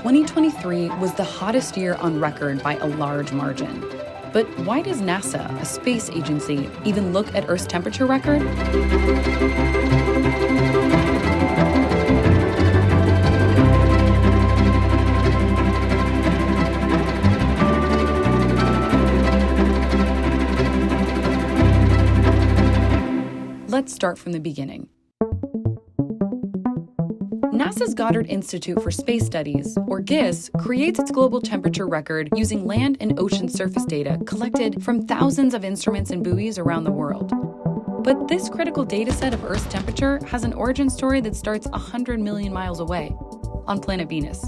2023 was the hottest year on record by a large margin. But why does NASA, a space agency, even look at Earth's temperature record? Let's start from the beginning. NASA's Goddard Institute for Space Studies, or GISS, creates its global temperature record using land and ocean surface data collected from thousands of instruments and buoys around the world. But this critical data set of Earth's temperature has an origin story that starts 100 million miles away, on planet Venus.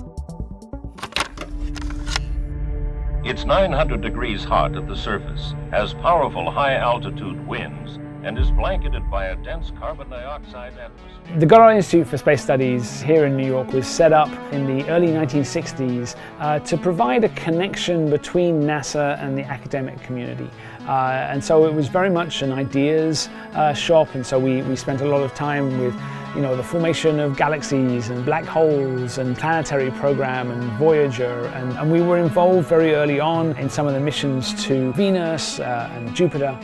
It's 900 degrees hot at the surface, has powerful high-altitude winds, and is blanketed by a dense carbon dioxide atmosphere. The Goddard Institute for Space Studies here in New York was set up in the early 1960s to provide a connection between NASA and the academic community. And so it was very much an ideas shop, and so we spent a lot of time with the formation of galaxies and black holes and planetary program and Voyager, and we were involved very early on in some of the missions to Venus and Jupiter.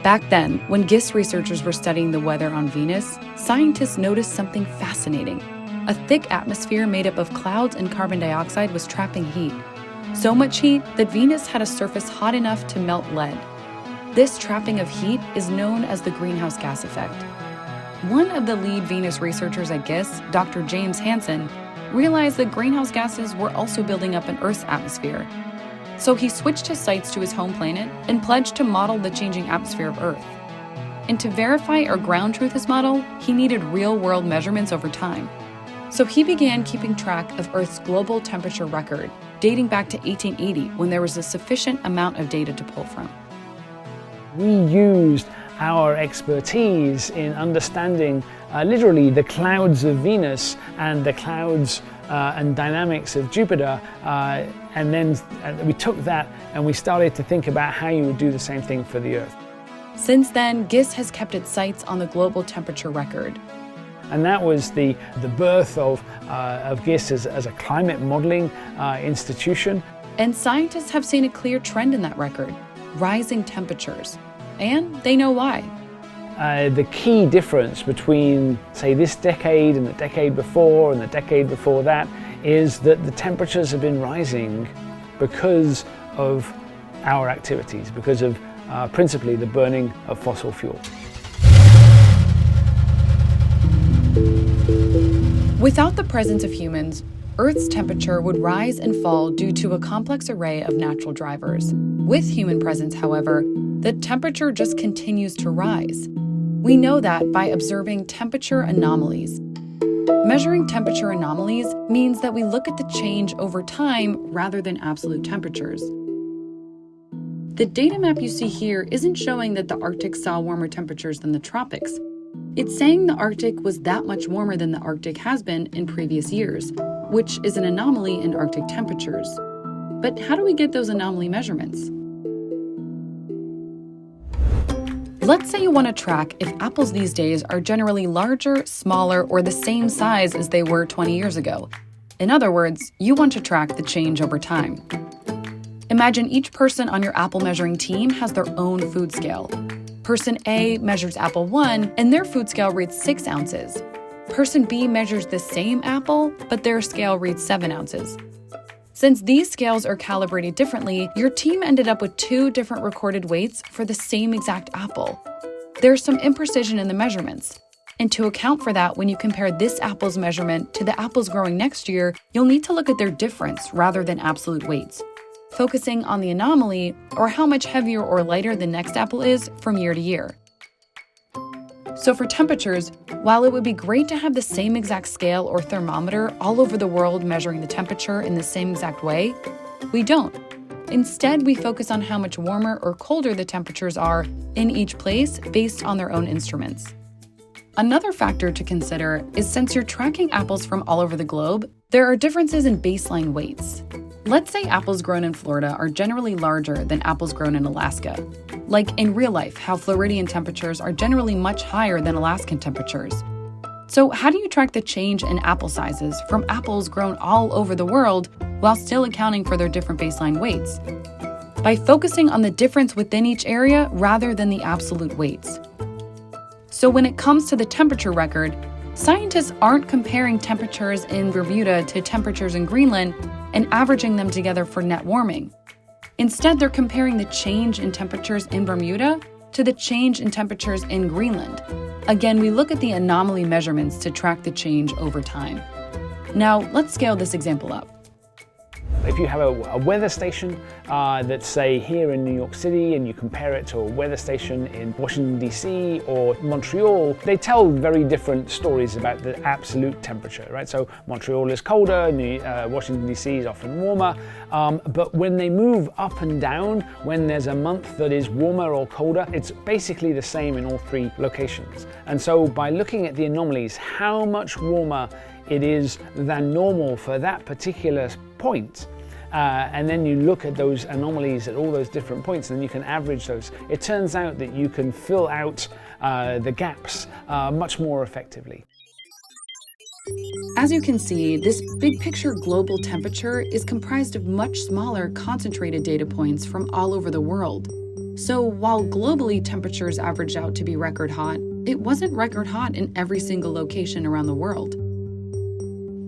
Back then, when GISS researchers were studying the weather on Venus, scientists noticed something fascinating. A thick atmosphere made up of clouds and carbon dioxide was trapping heat. So much heat that Venus had a surface hot enough to melt lead. This trapping of heat is known as the greenhouse gas effect. One of the lead Venus researchers at GISS, Dr. James Hansen, realized that greenhouse gases were also building up in Earth's atmosphere. So he switched his sights to his home planet and pledged to model the changing atmosphere of Earth. And to verify or ground truth his model, he needed real-world measurements over time. So he began keeping track of Earth's global temperature record, dating back to 1880, when there was a sufficient amount of data to pull from. We used our expertise in understanding literally the clouds of Venus and the clouds and dynamics of Jupiter, and then we took that and we started to think about how you would do the same thing for the Earth. Since then, GISS has kept its sights on the global temperature record. And that was the birth of GISS as a climate modeling institution. And scientists have seen a clear trend in that record, rising temperatures. And they know why. The key difference between, say, this decade and the decade before and the decade before that is that the temperatures have been rising because of our activities, because of principally the burning of fossil fuel. Without the presence of humans, Earth's temperature would rise and fall due to a complex array of natural drivers. With human presence, however, the temperature just continues to rise. We know that by observing temperature anomalies. Measuring temperature anomalies means that we look at the change over time rather than absolute temperatures. The data map you see here isn't showing that the Arctic saw warmer temperatures than the tropics. It's saying the Arctic was that much warmer than the Arctic has been in previous years, which is an anomaly in Arctic temperatures. But how do we get those anomaly measurements? Let's say you want to track if apples these days are generally larger, smaller, or the same size as they were 20 years ago. In other words, you want to track the change over time. Imagine each person on your apple measuring team has their own food scale. Person A measures apple 1, and their food scale reads 6 ounces. Person B measures the same apple, but their scale reads 7 ounces. Since these scales are calibrated differently, your team ended up with 2 different recorded weights for the same exact apple. There's some imprecision in the measurements. And to account for that, when you compare this apple's measurement to the apples growing next year, you'll need to look at their difference rather than absolute weights, focusing on the anomaly or how much heavier or lighter the next apple is from year to year. So for temperatures, while it would be great to have the same exact scale or thermometer all over the world measuring the temperature in the same exact way, we don't. Instead, we focus on how much warmer or colder the temperatures are in each place based on their own instruments. Another factor to consider is since you're tracking apples from all over the globe, there are differences in baseline weights. Let's say apples grown in Florida are generally larger than apples grown in Alaska. Like in real life, how Floridian temperatures are generally much higher than Alaskan temperatures. So how do you track the change in apple sizes from apples grown all over the world while still accounting for their different baseline weights? By focusing on the difference within each area rather than the absolute weights. So when it comes to the temperature record, scientists aren't comparing temperatures in Bermuda to temperatures in Greenland and averaging them together for net warming. Instead, they're comparing the change in temperatures in Bermuda to the change in temperatures in Greenland. Again, we look at the anomaly measurements to track the change over time. Now, let's scale this example up. If you have a weather station that's, say, here in New York City, and you compare it to a weather station in Washington, D.C. or Montreal, they tell very different stories about the absolute temperature, right? So Montreal is colder, Washington, D.C. is often warmer, but when they move up and down, when there's a month that is warmer or colder, it's basically the same in all three locations. And so by looking at the anomalies, how much warmer it is than normal for that particular point, and then you look at those anomalies at all those different points, and then you can average those. It turns out that you can fill out the gaps much more effectively. As you can see, this big picture global temperature is comprised of much smaller concentrated data points from all over the world. So while globally temperatures averaged out to be record hot, it wasn't record hot in every single location around the world.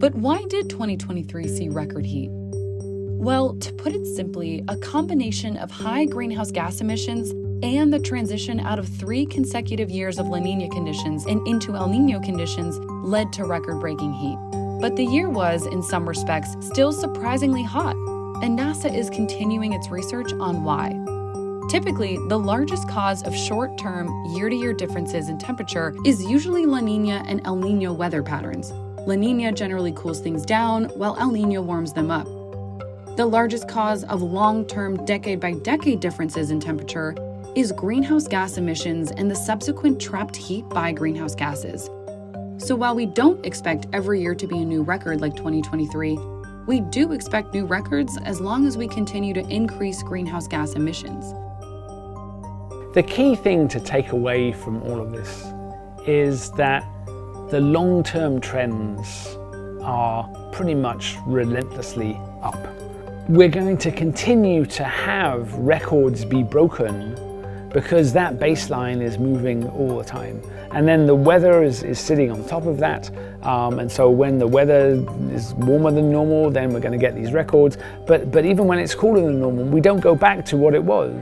But why did 2023 see record heat? Well, to put it simply, a combination of high greenhouse gas emissions and the transition out of 3 consecutive years of La Niña conditions and into El Niño conditions led to record-breaking heat. But the year was, in some respects, still surprisingly hot, and NASA is continuing its research on why. Typically, the largest cause of short-term, year-to-year differences in temperature is usually La Niña and El Niño weather patterns. La Niña generally cools things down, while El Niño warms them up. The largest cause of long-term, decade-by-decade differences in temperature is greenhouse gas emissions and the subsequent trapped heat by greenhouse gases. So while we don't expect every year to be a new record like 2023, we do expect new records as long as we continue to increase greenhouse gas emissions. The key thing to take away from all of this is that the long-term trends are pretty much relentlessly up. We're going to continue to have records be broken because that baseline is moving all the time. And then the weather is sitting on top of that. And so when the weather is warmer than normal, then we're going to get these records. But even when it's cooler than normal, we don't go back to what it was.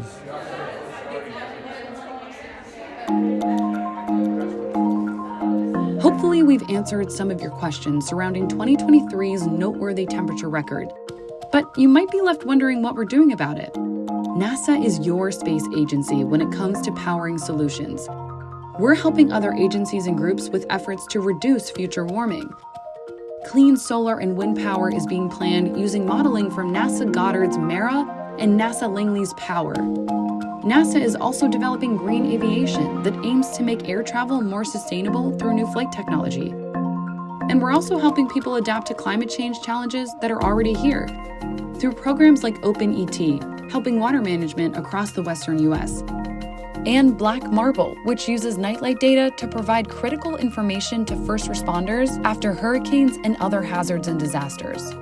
Hopefully we've answered some of your questions surrounding 2023's noteworthy temperature record. But you might be left wondering what we're doing about it. NASA is your space agency when it comes to powering solutions. We're helping other agencies and groups with efforts to reduce future warming. Clean solar and wind power is being planned using modeling from NASA Goddard's MERA and NASA Langley's POWER. NASA is also developing green aviation that aims to make air travel more sustainable through new flight technology. And we're also helping people adapt to climate change challenges that are already here through programs like OpenET, helping water management across the Western U.S., and Black Marble, which uses nightlight data to provide critical information to first responders after hurricanes and other hazards and disasters.